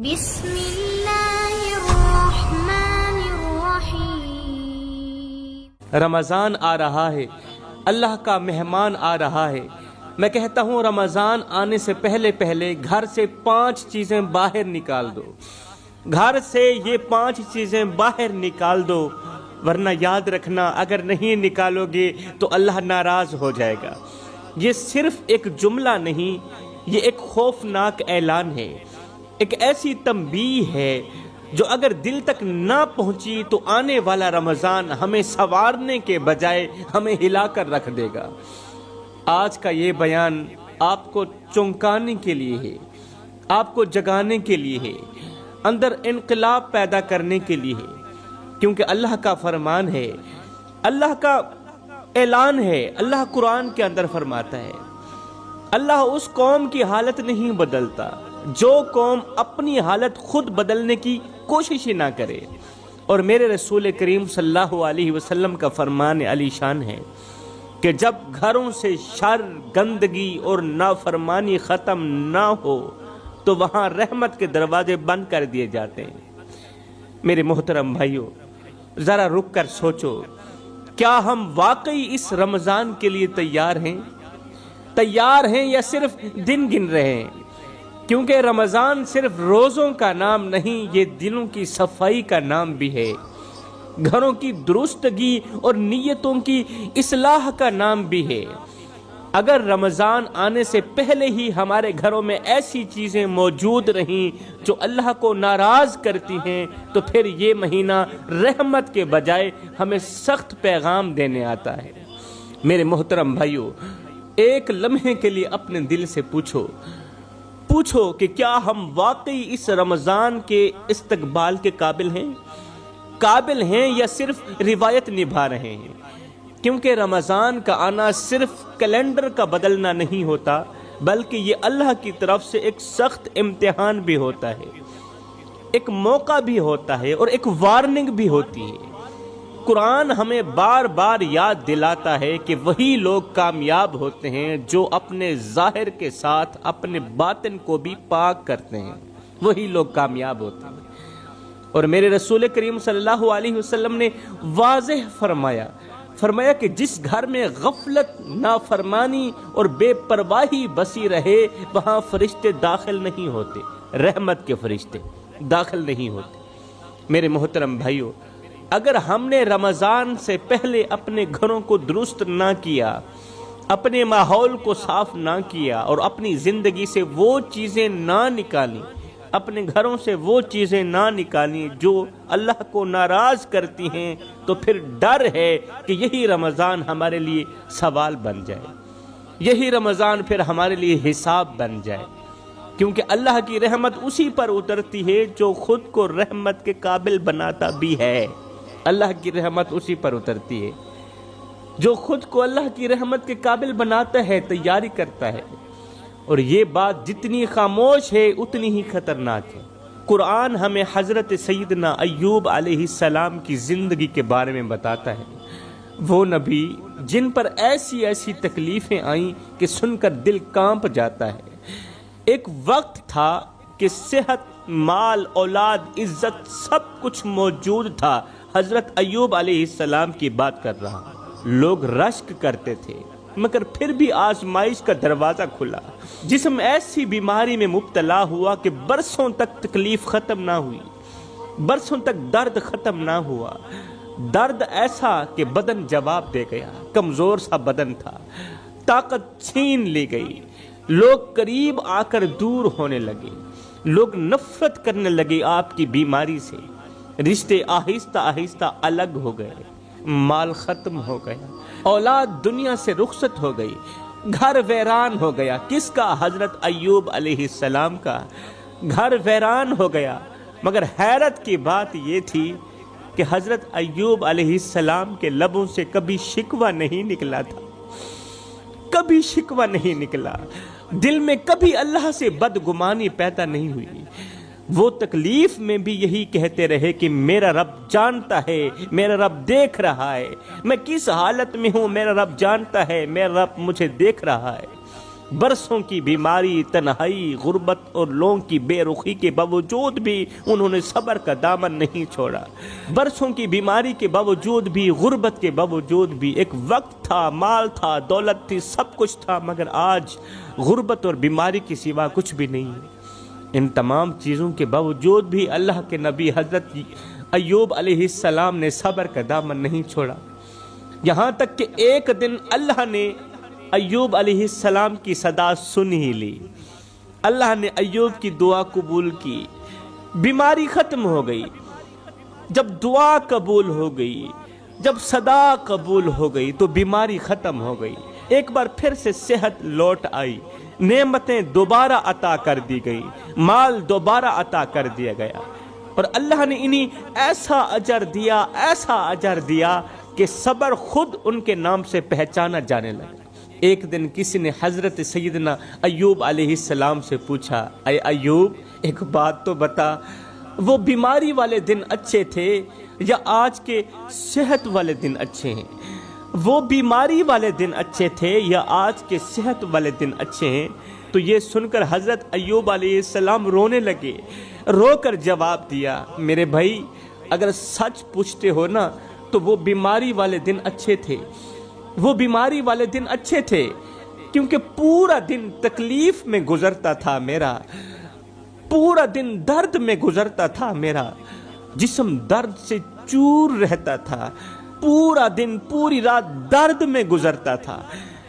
بسم اللہ الرحمن الرحیم۔ رمضان آ رہا ہے، اللہ کا مہمان آ رہا ہے۔ میں کہتا ہوں رمضان آنے سے پہلے گھر سے 5 چیزیں باہر نکال دو، گھر سے یہ 5 چیزیں باہر نکال دو، ورنہ یاد رکھنا اگر نہیں نکالو گے تو اللہ ناراض ہو جائے گا۔ یہ صرف ایک جملہ نہیں، یہ ایک خوفناک اعلان ہے، ایک ایسی تنبیہ ہے جو اگر دل تک نہ پہنچی تو آنے والا رمضان ہمیں سنوارنے کے بجائے ہمیں ہلا کر رکھ دے گا۔ آج کا یہ بیان آپ کو چونکانے کے لیے ہے، آپ کو جگانے کے لیے ہے، اندر انقلاب پیدا کرنے کے لیے ہے، کیونکہ اللہ کا فرمان ہے، اللہ کا اعلان ہے۔ اللہ قرآن کے اندر فرماتا ہے، اللہ اس قوم کی حالت نہیں بدلتا جو قوم اپنی حالت خود بدلنے کی کوشش ہی نہ کرے۔ اور میرے رسول کریم صلی اللہ علیہ وسلم کا فرمان علی شان ہے کہ جب گھروں سے شر، گندگی اور نافرمانی ختم نہ ہو تو وہاں رحمت کے دروازے بند کر دیے جاتے ہیں۔ میرے محترم بھائیوں، ذرا رک کر سوچو، کیا ہم واقعی اس رمضان کے لیے تیار ہیں یا صرف دن گن رہے ہیں؟ کیونکہ رمضان صرف روزوں کا نام نہیں، یہ دلوں کی صفائی کا نام بھی ہے، گھروں کی درستگی اور نیتوں کی اصلاح کا نام بھی ہے۔ اگر رمضان آنے سے پہلے ہی ہمارے گھروں میں ایسی چیزیں موجود رہیں جو اللہ کو ناراض کرتی ہیں تو پھر یہ مہینہ رحمت کے بجائے ہمیں سخت پیغام دینے آتا ہے۔ میرے محترم بھائیوں، ایک لمحے کے لیے اپنے دل سے پوچھو کہ کیا ہم واقعی اس رمضان کے استقبال کے قابل ہیں یا صرف روایت نبھا رہے ہیں؟ کیونکہ رمضان کا آنا صرف کیلنڈر کا بدلنا نہیں ہوتا، بلکہ یہ اللہ کی طرف سے ایک سخت امتحان بھی ہوتا ہے، ایک موقع بھی ہوتا ہے اور ایک وارننگ بھی ہوتی ہے۔ قرآن ہمیں بار بار یاد دلاتا ہے کہ وہی لوگ کامیاب ہوتے ہیں جو اپنے ظاہر کے ساتھ اپنے باطن کو بھی پاک کرتے ہیں، وہی لوگ کامیاب ہوتے ہیں۔ اور میرے رسول کریم صلی اللہ علیہ وسلم نے واضح فرمایا کہ جس گھر میں غفلت، نافرمانی اور بے پرواہی بسی رہے وہاں فرشتے داخل نہیں ہوتے، رحمت کے فرشتے داخل نہیں ہوتے۔ میرے محترم بھائیوں، اگر ہم نے رمضان سے پہلے اپنے گھروں کو درست نہ کیا، اپنے ماحول کو صاف نہ کیا اور اپنی زندگی سے وہ چیزیں نہ نکالی، اپنے گھروں سے وہ چیزیں نہ نکالی جو اللہ کو ناراض کرتی ہیں، تو پھر ڈر ہے کہ یہی رمضان ہمارے لیے سوال بن جائے، یہی رمضان پھر ہمارے لیے حساب بن جائے، کیونکہ اللہ کی رحمت اسی پر اترتی ہے جو خود کو رحمت کے قابل بناتا بھی ہے۔ اللہ کی رحمت اسی پر اترتی ہے جو خود کو اللہ کی رحمت کے قابل بناتا ہے، تیاری کرتا ہے۔ اور یہ بات جتنی خاموش ہے اتنی ہی خطرناک ہے۔ قرآن ہمیں حضرت سیدنا ایوب علیہ السلام کی زندگی کے بارے میں بتاتا ہے، وہ نبی جن پر ایسی تکلیفیں آئیں کہ سن کر دل کانپ جاتا ہے۔ ایک وقت تھا کہ صحت، مال، اولاد، عزت سب کچھ موجود تھا۔ حضرت ایوب علیہ السلام کی بات کر رہا ہوں۔ لوگ رشک کرتے تھے مگر پھر بھی آزمائش کا دروازہ کھلا، جسم ایسی بیماری میں مبتلا ہوا کہ برسوں تک تکلیف ختم نہ ہوئی، برسوں تک درد ختم نہ ہوا، درد ایسا کہ بدن جواب دے گیا، کمزور سا بدن تھا، طاقت چھین لی گئی، لوگ قریب آ کر دور ہونے لگے، لوگ نفرت کرنے لگے آپ کی بیماری سے، رشتے آہستہ آہستہ الگ ہو گئے، مال ختم ہو گیا، اولاد دنیا سے رخصت ہو گئی، گھر ویران ہو گیا۔ کس کا؟ حضرت ایوب علیہ السلام کا گھر ویران ہو گیا۔ مگر حیرت کی بات یہ تھی کہ حضرت ایوب علیہ السلام کے لبوں سے کبھی شکوہ نہیں نکلا تھا، کبھی شکوہ نہیں نکلا، دل میں کبھی اللہ سے بدگمانی پیدا نہیں ہوئی۔ وہ تکلیف میں بھی یہی کہتے رہے کہ میرا رب جانتا ہے، میرا رب دیکھ رہا ہے، میں کس حالت میں ہوں میرا رب جانتا ہے، میرا رب مجھے دیکھ رہا ہے۔ برسوں کی بیماری، تنہائی، غربت اور لوگوں کی بے رخی کے باوجود بھی انہوں نے صبر کا دامن نہیں چھوڑا۔ برسوں کی بیماری کے باوجود بھی، غربت کے باوجود بھی، ایک وقت تھا، مال تھا، دولت تھی، سب کچھ تھا، مگر آج غربت اور بیماری کے سوا کچھ بھی نہیں ہے۔ ان تمام چیزوں کے باوجود بھی اللہ کے نبی حضرت ایوب علیہ السلام نے صبر کا دامن نہیں چھوڑا، یہاں تک کہ ایک دن اللہ نے ایوب علیہ السلام کی صدا سن ہی لی۔ اللہ نے ایوب کی دعا قبول کی، بیماری ختم ہو گئی۔ جب دعا قبول ہو گئی، جب صدا قبول ہو گئی تو بیماری ختم ہو گئی، ایک بار پھر سے صحت لوٹ آئی، نعمتیں دوبارہ عطا کر دی گئی، مال دوبارہ عطا کر دیا گیا، اور اللہ نے انہیں ایسا اجر دیا، ایسا اجر دیا کہ صبر خود ان کے نام سے پہچانا جانے لگا۔ ایک دن کسی نے حضرت سیدنا ایوب علیہ السلام سے پوچھا، اے ایوب ایک بات تو بتا، وہ بیماری والے دن اچھے تھے یا آج کے صحت والے دن اچھے ہیں؟ وہ بیماری والے دن اچھے تھے یا آج کے صحت والے دن اچھے ہیں؟ تو یہ سن کر حضرت ایوب علیہ السلام رونے لگے، رو کر جواب دیا، میرے بھائی اگر سچ پوچھتے ہو نا تو وہ بیماری والے دن اچھے تھے، وہ بیماری والے دن اچھے تھے، کیونکہ پورا دن تکلیف میں گزرتا تھا میرا، پورا دن درد میں گزرتا تھا میرا، جسم درد سے چور رہتا تھا، پورا دن پوری رات درد میں گزرتا تھا،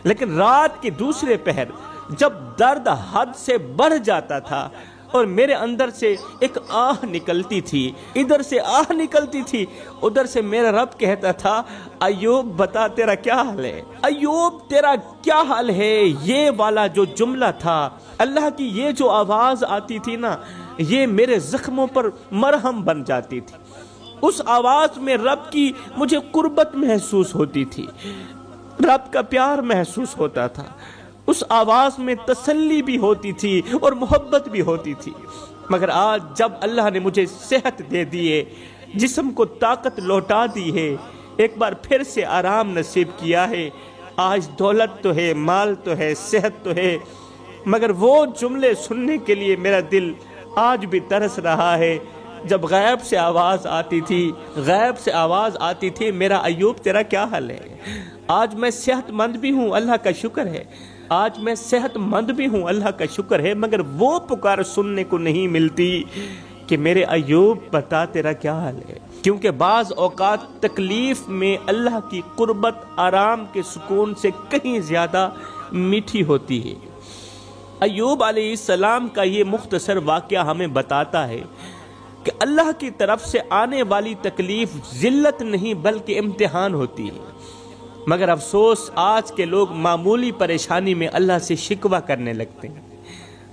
لیکن رات کے دوسرے پہر جب درد حد سے بڑھ جاتا تھا اور میرے اندر سے ایک آہ نکلتی تھی، ادھر سے آہ نکلتی تھی، ادھر سے میرا رب کہتا تھا، ایوب بتا تیرا کیا حال ہے، ایوب تیرا کیا حال ہے۔ یہ والا جو جملہ تھا، اللہ کی یہ جو آواز آتی تھی نا، یہ میرے زخموں پر مرہم بن جاتی تھی۔ اس آواز میں رب کی مجھے قربت محسوس ہوتی تھی، رب کا پیار محسوس ہوتا تھا، اس آواز میں تسلی بھی ہوتی تھی اور محبت بھی ہوتی تھی۔ مگر آج جب اللہ نے مجھے صحت دے دیے، جسم کو طاقت لوٹا دی ہے، ایک بار پھر سے آرام نصیب کیا ہے، آج دولت تو ہے، مال تو ہے، صحت تو ہے، مگر وہ جملے سننے کے لیے میرا دل آج بھی ترس رہا ہے جب غیب سے آواز آتی تھی، غیب سے آواز آتی تھی، میرا ایوب تیرا کیا حال ہے۔ آج میں صحت مند بھی ہوں، اللہ کا شکر ہے، آج میں صحت مند بھی ہوں، اللہ کا شکر ہے، مگر وہ پکار سننے کو نہیں ملتی کہ میرے ایوب بتا تیرا کیا حال ہے۔ کیونکہ بعض اوقات تکلیف میں اللہ کی قربت آرام کے سکون سے کہیں زیادہ میٹھی ہوتی ہے۔ ایوب علیہ السلام کا یہ مختصر واقعہ ہمیں بتاتا ہے کہ اللہ کی طرف سے آنے والی تکلیف ذلت نہیں بلکہ امتحان ہوتی ہے، مگر افسوس آج کے لوگ معمولی پریشانی میں اللہ سے شکوہ کرنے لگتے ہیں،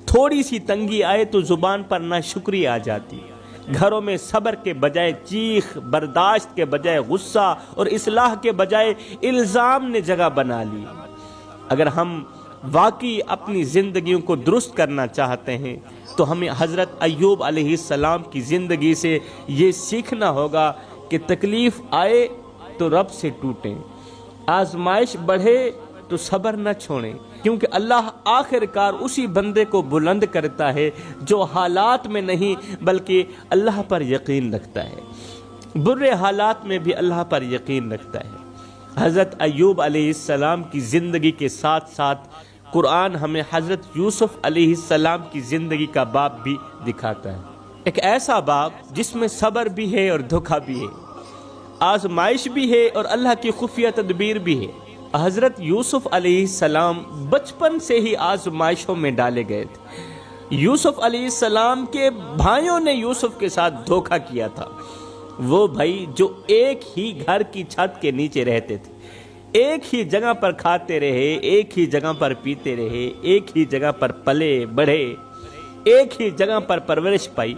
تھوڑی سی تنگی آئے تو زبان پر ناشکری آ جاتی ہے، گھروں میں صبر کے بجائے چیخ، برداشت کے بجائے غصہ اور اصلاح کے بجائے الزام نے جگہ بنا لی۔ اگر ہم واقعی اپنی زندگیوں کو درست کرنا چاہتے ہیں تو ہمیں حضرت ایوب علیہ السلام کی زندگی سے یہ سیکھنا ہوگا کہ تکلیف آئے تو رب سے ٹوٹیں، آزمائش بڑھے تو صبر نہ چھوڑیں، کیونکہ اللہ آخر کار اسی بندے کو بلند کرتا ہے جو حالات میں نہیں بلکہ اللہ پر یقین رکھتا ہے، برے حالات میں بھی اللہ پر یقین رکھتا ہے۔ حضرت ایوب علیہ السلام کی زندگی کے ساتھ ساتھ قرآن ہمیں حضرت یوسف علیہ السلام کی زندگی کا باب بھی دکھاتا ہے، ایک ایسا باب جس میں صبر بھی ہے اور دھوکہ بھی ہے، آزمائش بھی ہے اور اللہ کی خفیہ تدبیر بھی ہے۔ حضرت یوسف علیہ السلام بچپن سے ہی آزمائشوں میں ڈالے گئے تھے۔ یوسف علیہ السلام کے بھائیوں نے یوسف کے ساتھ دھوکہ کیا تھا، وہ بھائی جو ایک ہی گھر کی چھت کے نیچے رہتے تھے، ایک ہی جگہ پر کھاتے رہے، ایک ہی جگہ پر پیتے رہے، ایک ہی جگہ پر پلے بڑھے، ایک ہی جگہ پر پرورش پائی،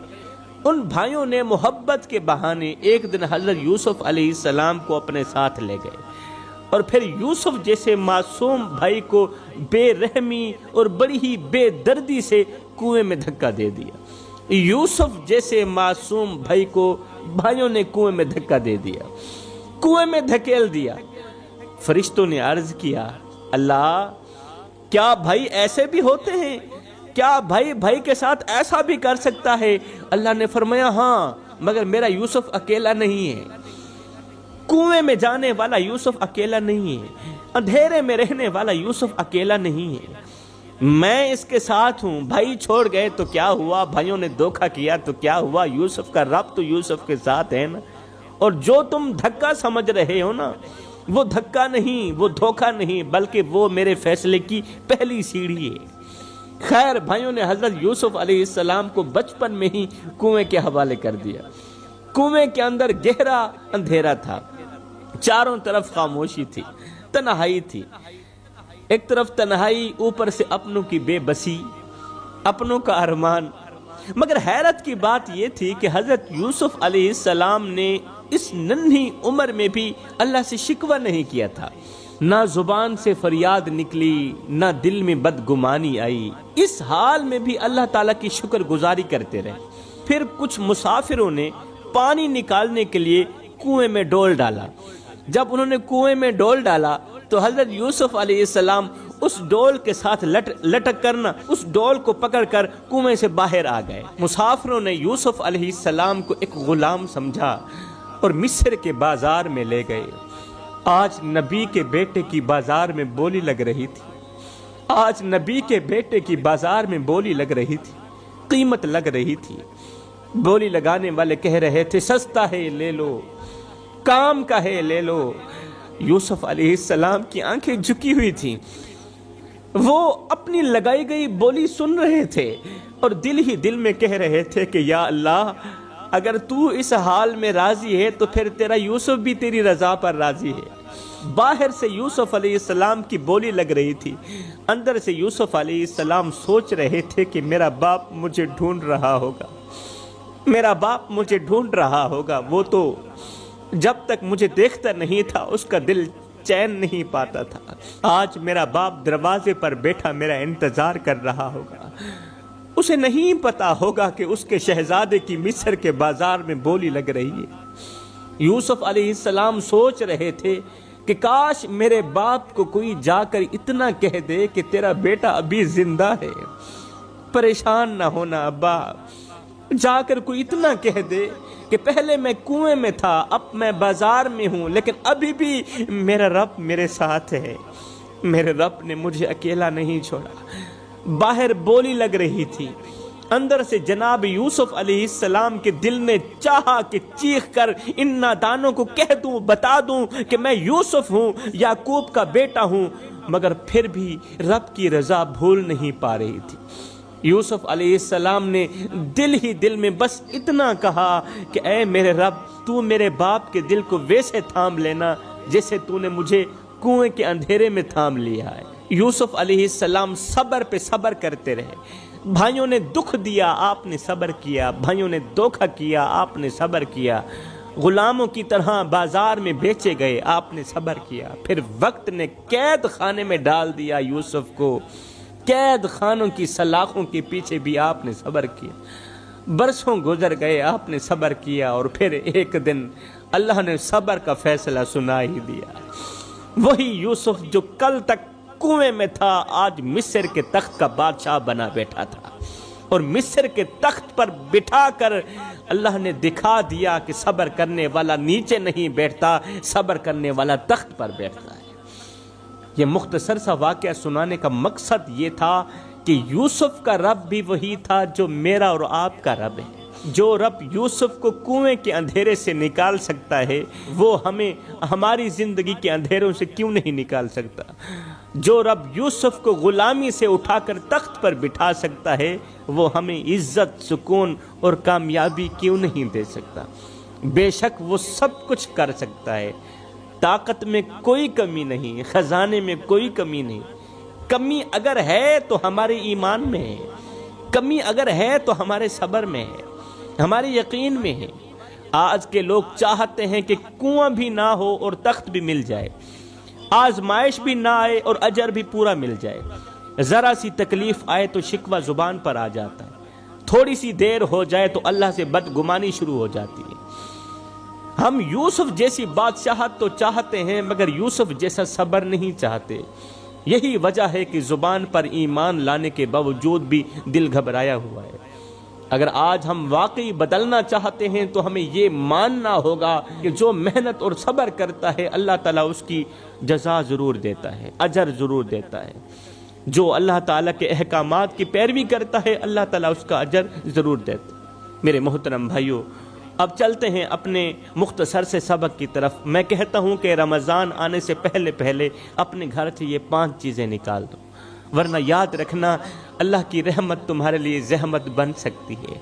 ان بھائیوں نے محبت کے بہانے ایک دن حضرت یوسف علیہ السلام کو اپنے ساتھ لے گئے، اور پھر یوسف جیسے معصوم بھائی کو بے رحمی اور بڑی ہی بے دردی سے کنویں میں دھکا دے دیا۔ یوسف جیسے معصوم بھائی کو بھائیوں نے کنویں میں دھکا دے دیا، کنویں میں دھکیل دیا۔ فرشتوں نے عرض کیا، اللہ کیا بھائی ایسے بھی ہوتے ہیں؟ کیا بھائی بھائی کے ساتھ ایسا بھی کر سکتا ہے؟ اللہ نے فرمایا ہاں، مگر میرا یوسف اکیلا نہیں ہے، کنویں میں جانے والا یوسف اکیلا نہیں ہے، اندھیرے میں رہنے والا یوسف اکیلا نہیں ہے، میں اس کے ساتھ ہوں۔ بھائی چھوڑ گئے تو کیا ہوا، بھائیوں نے دھوکہ کیا تو کیا ہوا، یوسف کا رب تو یوسف کے ساتھ ہے نا۔ اور جو تم دھکا سمجھ رہے ہو نا، وہ دھکا نہیں، وہ دھوکہ نہیں، بلکہ وہ میرے فیصلے کی پہلی سیڑھی ہے۔ خیر، بھائیوں نے حضرت یوسف علیہ السلام کو بچپن میں ہی کنویں کے حوالے کر دیا۔ کنویں کے اندر گہرا اندھیرا تھا، چاروں طرف خاموشی تھی، تنہائی تھی۔ ایک طرف تنہائی، اوپر سے اپنوں کی بے بسی، اپنوں کا ارمان۔ مگر حیرت کی بات یہ تھی کہ حضرت یوسف علیہ السلام نے اس ننھی عمر میں بھی اللہ سے شکوہ نہیں کیا تھا، نہ زبان سے فریاد نکلی، نہ دل میں بدگمانی آئی۔ اس حال میں بھی اللہ تعالیٰ کی شکر گزاری کرتے رہے۔ پھر کچھ مسافروں نے پانی نکالنے کے لیے کنویں میں ڈول ڈالا۔ جب انہوں نے کنویں میں ڈول ڈالا تو حضرت یوسف علیہ السلام اس ڈول کے ساتھ لٹک کرنا اس ڈول کو پکڑ کر کنویں سے باہر آ گئے۔ مسافروں نے یوسف علیہ السلام کو ایک غلام سمجھا اور مصر کے بازار میں لے گئے۔ آج نبی کے بیٹے کی بازار میں بولی لگ رہی تھی، آج نبی کے بیٹے کی بازار میں بولی لگ رہی تھی، قیمت لگ رہی تھی۔ بولی لگانے والے کہہ رہے تھے سستا ہے لے لو، کام کا ہے لے لو۔ یوسف علیہ السلام کی آنکھیں جھکی ہوئی تھیں، وہ اپنی لگائی گئی بولی سن رہے تھے اور دل ہی دل میں کہہ رہے تھے کہ یا اللہ، اگر تو اس حال میں راضی ہے تو پھر تیرا یوسف بھی تیری رضا پر راضی ہے۔ باہر سے یوسف علیہ السلام کی بولی لگ رہی تھی، اندر سے یوسف علیہ السلام سوچ رہے تھے کہ میرا باپ مجھے ڈھونڈ رہا ہوگا، میرا باپ مجھے ڈھونڈ رہا ہوگا۔ وہ تو جب تک مجھے دیکھتا نہیں تھا اس کا دل چین نہیں پاتا تھا، آج میرا باپ دروازے پر بیٹھا میرا انتظار کر رہا ہوگا۔ اسے نہیں پتا ہوگا کہ اس کے شہزادے کی مصر کے بازار میں بولی لگ رہی ہے۔ یوسف علیہ السلام سوچ رہے تھے کہ کاش میرے باپ کو کوئی جا کر اتنا کہہ دے کہ تیرا بیٹا ابھی زندہ ہے، پریشان نہ ہونا ابا۔ جا کر کوئی اتنا کہہ دے کہ پہلے میں کنویں میں تھا، اب میں بازار میں ہوں، لیکن ابھی بھی میرا رب میرے ساتھ ہے، میرے رب نے مجھے اکیلا نہیں چھوڑا۔ باہر بولی لگ رہی تھی، اندر سے جناب یوسف علیہ السلام کے دل نے چاہا کہ چیخ کر ان نادانوں کو کہہ دوں، بتا دوں کہ میں یوسف ہوں، یعقوب کا بیٹا ہوں، مگر پھر بھی رب کی رضا بھول نہیں پا رہی تھی۔ یوسف علیہ السلام نے دل ہی دل میں بس اتنا کہا کہ اے میرے رب، تو میرے باپ کے دل کو ویسے تھام لینا جیسے تو نے مجھے کنویں کے اندھیرے میں تھام لیا ہے۔ یوسف علیہ السلام صبر پہ صبر کرتے رہے۔ بھائیوں نے دکھ دیا، آپ نے صبر کیا، بھائیوں نے دھوکہ کیا، آپ نے صبر کیا، غلاموں کی طرح بازار میں بیچے گئے، آپ نے صبر کیا۔ پھر وقت نے قید خانے میں ڈال دیا یوسف کو، قید خانوں کی سلاخوں کے پیچھے بھی آپ نے صبر کیا۔ برسوں گزر گئے، آپ نے صبر کیا، اور پھر ایک دن اللہ نے صبر کا فیصلہ سنا ہی دیا۔ وہی یوسف جو کل تک کنویں میں تھا آج مصر کے تخت کا بادشاہ بنا بیٹھا تھا، اور مصر کے تخت پر بٹھا کر اللہ نے دکھا دیا کہ صبر کرنے والا نیچے نہیں بیٹھتا، صبر کرنے والا تخت پر بیٹھتا ہے۔ یہ مختصر سا واقعہ سنانے کا مقصد یہ تھا کہ یوسف کا رب بھی وہی تھا جو میرا اور آپ کا رب ہے۔ جو رب یوسف کو کنویں کے اندھیرے سے نکال سکتا ہے، وہ ہمیں ہماری زندگی کے اندھیروں سے کیوں نہیں نکال سکتا؟ جو رب یوسف کو غلامی سے اٹھا کر تخت پر بٹھا سکتا ہے، وہ ہمیں عزت، سکون اور کامیابی کیوں نہیں دے سکتا؟ بے شک وہ سب کچھ کر سکتا ہے، طاقت میں کوئی کمی نہیں، خزانے میں کوئی کمی نہیں۔ کمی اگر ہے تو ہمارے ایمان میں ہے، کمی اگر ہے تو ہمارے صبر میں ہے، ہمارے یقین میں ہے۔ آج کے لوگ چاہتے ہیں کہ کنواں بھی نہ ہو اور تخت بھی مل جائے، آزمائش بھی نہ آئے اور اجر بھی پورا مل جائے۔ ذرا سی تکلیف آئے تو شکوہ زبان پر آ جاتا ہے، تھوڑی سی دیر ہو جائے تو اللہ سے بدگمانی شروع ہو جاتی ہے۔ ہم یوسف جیسی بادشاہت تو چاہتے ہیں، مگر یوسف جیسا صبر نہیں چاہتے۔ یہی وجہ ہے کہ زبان پر ایمان لانے کے باوجود بھی دل گھبرایا ہوا ہے۔ اگر آج ہم واقعی بدلنا چاہتے ہیں تو ہمیں یہ ماننا ہوگا کہ جو محنت اور صبر کرتا ہے اللہ تعالیٰ اس کی جزا ضرور دیتا ہے، اجر ضرور دیتا ہے۔ جو اللہ تعالیٰ کے احکامات کی پیروی کرتا ہے اللہ تعالیٰ اس کا اجر ضرور دیتا ہے۔ میرے محترم بھائیوں، اب چلتے ہیں اپنے مختصر سے سبق کی طرف۔ میں کہتا ہوں کہ رمضان آنے سے پہلے اپنے گھر سے یہ 5 چیزیں نکال دو، ورنہ یاد رکھنا اللہ کی رحمت تمہارے لیے زحمت بن سکتی ہے،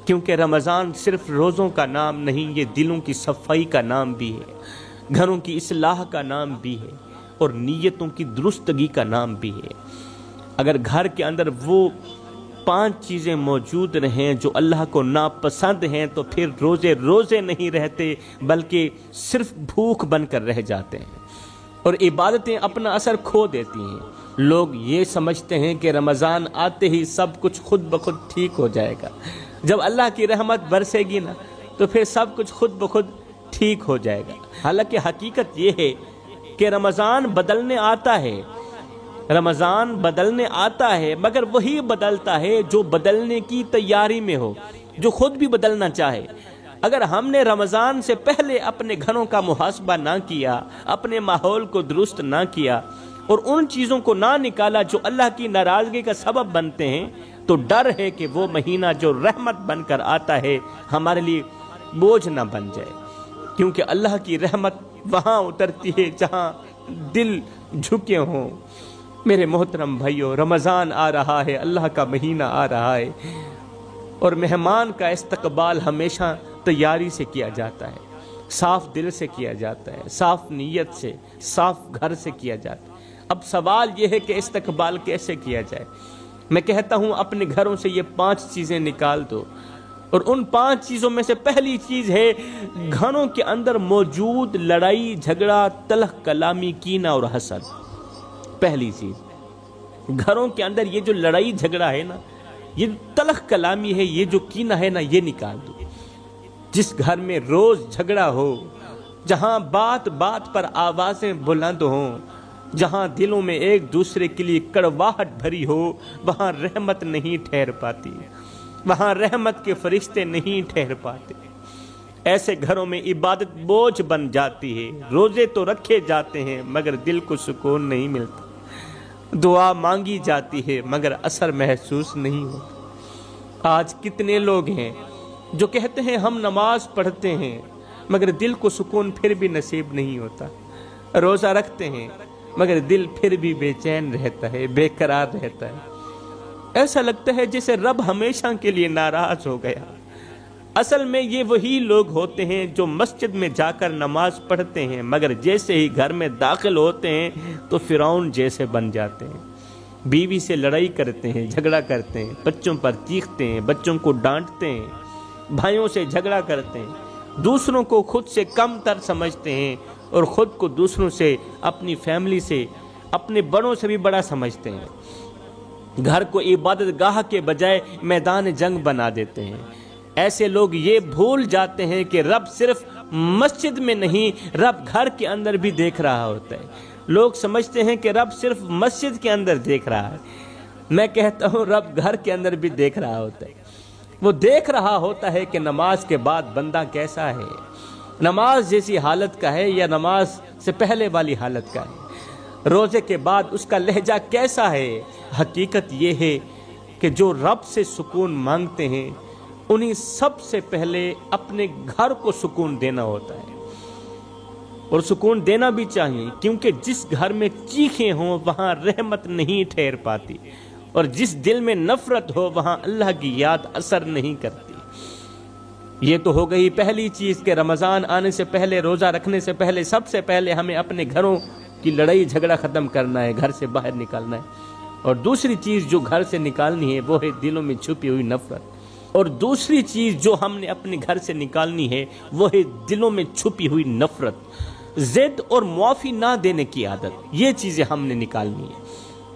کیونکہ رمضان صرف روزوں کا نام نہیں، یہ دلوں کی صفائی کا نام بھی ہے، گھروں کی اصلاح کا نام بھی ہے، اور نیتوں کی درستگی کا نام بھی ہے۔ اگر گھر کے اندر وہ 5 چیزیں موجود رہیں جو اللہ کو ناپسند ہیں تو پھر روزے نہیں رہتے، بلکہ صرف بھوک بن کر رہ جاتے ہیں، اور عبادتیں اپنا اثر کھو دیتی ہیں۔ لوگ یہ سمجھتے ہیں کہ رمضان آتے ہی سب کچھ خود بخود ٹھیک ہو جائے گا، جب اللہ کی رحمت برسے گی نا تو پھر سب کچھ خود بخود ٹھیک ہو جائے گا۔ حالانکہ حقیقت یہ ہے کہ رمضان بدلنے آتا ہے، رمضان بدلنے آتا ہے، مگر وہی بدلتا ہے جو بدلنے کی تیاری میں ہو، جو خود بھی بدلنا چاہے۔ اگر ہم نے رمضان سے پہلے اپنے گھروں کا محاسبہ نہ کیا، اپنے ماحول کو درست نہ کیا، اور ان چیزوں کو نہ نکالا جو اللہ کی ناراضگی کا سبب بنتے ہیں، تو ڈر ہے کہ وہ مہینہ جو رحمت بن کر آتا ہے ہمارے لیے بوجھ نہ بن جائے، کیونکہ اللہ کی رحمت وہاں اترتی ہے جہاں دل جھکے ہوں۔ میرے محترم بھائیو، رمضان آ رہا ہے، اللہ کا مہینہ آ رہا ہے، اور مہمان کا استقبال ہمیشہ تیاری سے کیا جاتا ہے، صاف دل سے کیا جاتا ہے، صاف نیت سے، صاف گھر سے کیا جاتا ہے۔ اب سوال یہ ہے کہ استقبال کیسے کیا جائے؟ میں کہتا ہوں اپنے گھروں سے یہ 5 چیزیں نکال دو، اور ان 5 چیزوں میں سے پہلی چیز ہے گھروں کے اندر موجود لڑائی جھگڑا، تلخ کلامی، کینہ اور حسد۔ پہلی چیز، گھروں کے اندر یہ جو لڑائی جھگڑا ہے نا، یہ تلخ کلامی ہے، یہ جو کینہ ہے نا، یہ نکال دو۔ جس گھر میں روز جھگڑا ہو، جہاں بات بات پر آوازیں بلند ہوں، جہاں دلوں میں ایک دوسرے کے لیے کڑواہٹ بھری ہو، وہاں رحمت نہیں ٹھہر پاتی، وہاں رحمت کے فرشتے نہیں ٹھہر پاتے۔ ایسے گھروں میں عبادت بوجھ بن جاتی ہے، روزے تو رکھے جاتے ہیں مگر دل کو سکون نہیں ملتا، دعا مانگی جاتی ہے مگر اثر محسوس نہیں ہوتا۔ آج کتنے لوگ ہیں جو کہتے ہیں ہم نماز پڑھتے ہیں مگر دل کو سکون پھر بھی نصیب نہیں ہوتا، روزہ رکھتے ہیں مگر دل پھر بھی بے چین رہتا ہے، بے قرار رہتا ہے، ایسا لگتا ہے جیسے رب ہمیشہ کے لیے ناراض ہو گیا۔ اصل میں یہ وہی لوگ ہوتے ہیں جو مسجد میں جا کر نماز پڑھتے ہیں مگر جیسے ہی گھر میں داخل ہوتے ہیں تو فرعون جیسے بن جاتے ہیں، بیوی سے لڑائی کرتے ہیں، جھگڑا کرتے ہیں، بچوں پر چیختے ہیں، بچوں کو ڈانٹتے ہیں، بھائیوں سے جھگڑا کرتے ہیں، دوسروں کو خود سے کم تر سمجھتے ہیں، اور خود کو دوسروں سے، اپنی فیملی سے، اپنے بڑوں سے بھی بڑا سمجھتے ہیں۔ گھر کو عبادت گاہ کے بجائے میدان جنگ بنا دیتے ہیں۔ ایسے لوگ یہ بھول جاتے ہیں کہ رب صرف مسجد میں نہیں، رب گھر کے اندر بھی دیکھ رہا ہوتا ہے۔ لوگ سمجھتے ہیں کہ رب صرف مسجد کے اندر دیکھ رہا ہے، میں کہتا ہوں رب گھر کے اندر بھی دیکھ رہا ہوتا ہے۔ وہ دیکھ رہا ہوتا ہے کہ نماز کے بعد بندہ کیسا ہے، نماز جیسی حالت کا ہے یا نماز سے پہلے والی حالت کا ہے، روزے کے بعد اس کا لہجہ کیسا ہے۔ حقیقت یہ ہے کہ جو رب سے سکون مانگتے ہیں انہیں سب سے پہلے اپنے گھر کو سکون دینا ہوتا ہے، اور سکون دینا بھی چاہیے، کیونکہ جس گھر میں چیخیں ہوں وہاں رحمت نہیں ٹھہر پاتی، اور جس دل میں نفرت ہو وہاں اللہ کی یاد اثر نہیں کرتی۔ یہ تو ہو گئی پہلی چیز کہ رمضان آنے سے پہلے، روزہ رکھنے سے پہلے، سب سے پہلے ہمیں اپنے گھروں کی لڑائی جھگڑا ختم کرنا ہے، گھر سے باہر نکالنا ہے۔ اور دوسری چیز جو گھر سے نکالنی ہے وہ ہے دلوں میں چھپی ہوئی نفرت، اور دوسری چیز جو ہم نے اپنے گھر سے نکالنی ہے وہ ہے دلوں میں چھپی ہوئی نفرت، ضد اور معافی نہ دینے کی عادت۔ یہ چیزیں ہم نے نکالنی ہے،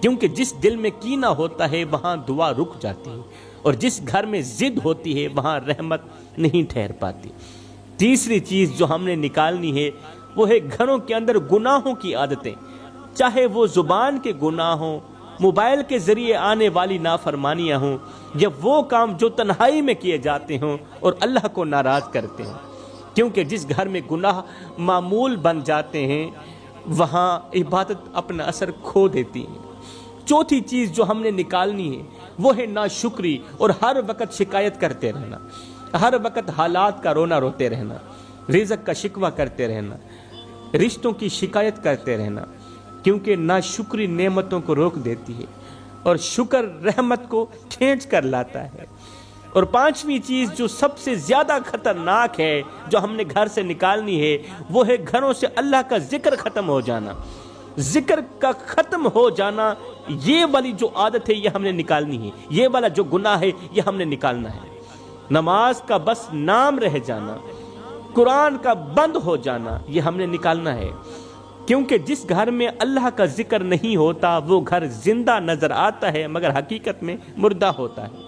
کیونکہ جس دل میں کینہ ہوتا ہے وہاں دعا رک جاتی ہے، اور جس گھر میں ضد ہوتی ہے وہاں رحمت نہیں ٹھہر پاتی۔ تیسری چیز جو ہم نے نکالنی ہے وہ ہے گھروں کے اندر گناہوں کی عادتیں۔ چاہے وہ زبان کے گناہ ہوں، موبائل کے ذریعے آنے والی نافرمانیاں ہوں، یا وہ کام جو تنہائی میں کیے جاتے ہوں اور اللہ کو ناراض کرتے ہیں، کیونکہ جس گھر میں گناہ معمول بن جاتے ہیں وہاں عبادت اپنا اثر کھو دیتی ہے۔ چوتھی چیز جو ہم نے نکالنی ہے وہ ہے ناشکری اور ہر وقت شکایت کرتے رہنا، ہر وقت حالات کا رونا روتے رہنا، رزق کا شکوہ کرتے رہنا، رشتوں کی شکایت کرتے رہنا، کیونکہ ناشکری نعمتوں کو روک دیتی ہے اور شکر رحمت کو کھینچ کر لاتا ہے۔ اور پانچویں چیز جو سب سے زیادہ خطرناک ہے جو ہم نے گھر سے نکالنی ہے وہ ہے گھروں سے اللہ کا ذکر ختم ہو جانا، ذکر کا ختم ہو جانا۔ یہ والی جو عادت ہے یہ ہم نے نکالنی ہے، یہ والا جو گناہ ہے یہ ہم نے نکالنا ہے۔ نماز کا بس نام رہ جانا، قرآن کا بند ہو جانا، یہ ہم نے نکالنا ہے، کیونکہ جس گھر میں اللہ کا ذکر نہیں ہوتا وہ گھر زندہ نظر آتا ہے مگر حقیقت میں مردہ ہوتا ہے۔